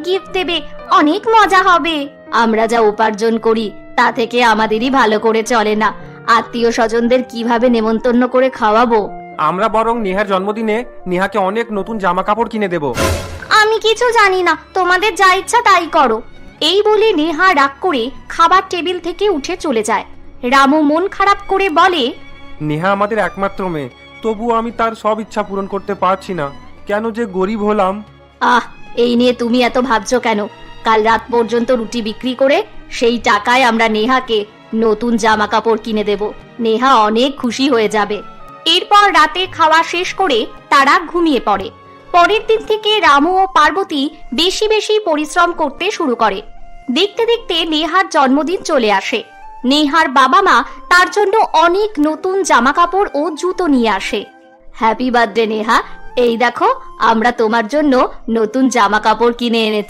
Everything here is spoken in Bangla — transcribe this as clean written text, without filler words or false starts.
গিফট দেবে, অনেক মজা হবে। আমরা যা উপার্জন করি তা থেকে আমাদেরই ভালো করে চলে না, আত্মীয় স্বজনদের কিভাবে নেমন্তন্ন করে খাওয়াবো? আমরা বরং নেহার জন্মদিনে নেহাকে অনেক নতুন জামা কাপড় কিনে দেব। আমি কিছু জানি না, তোমাদের যা ইচ্ছা তাই করো। এই বলে নেহা রাগ করে খাবার টেবিল থেকে উঠে চলে যায়। রামু মন খারাপ করে বলে, নেহা আমাদের একমাত্র মেয়ে, তবুও আমি তার সব ইচ্ছা পূরণ করতে পারছি না, কেন যে গরিব হলাম। আহ, এই নিয়ে তুমি এত ভাবছো কেন? কাল রাত পর্যন্ত রুটি বিক্রি করে সেই টাকায় আমরা নেহাকে নতুন জামা কাপড় কিনে দেব। নেহা অনেক খুশি হয়ে যাবে। এরপর রাতে খাওয়া শেষ করে তারা ঘুমিয়ে পড়ে। পরের দিন থেকে রামু ও পার্বতী বেশি বেশি পরিশ্রম করতে শুরু করে। দেখতে দেখতে নেহার জন্মদিন চলে আসে। নেহার বাবা মা তার জন্য অনেক নতুন জামা কাপড় ও জুতো নিয়ে আসে। হ্যাপি বার্থডে নেহা, এই দেখো আমরা তোমার জন্য নতুন জামা কাপড় কিনে এনেছি।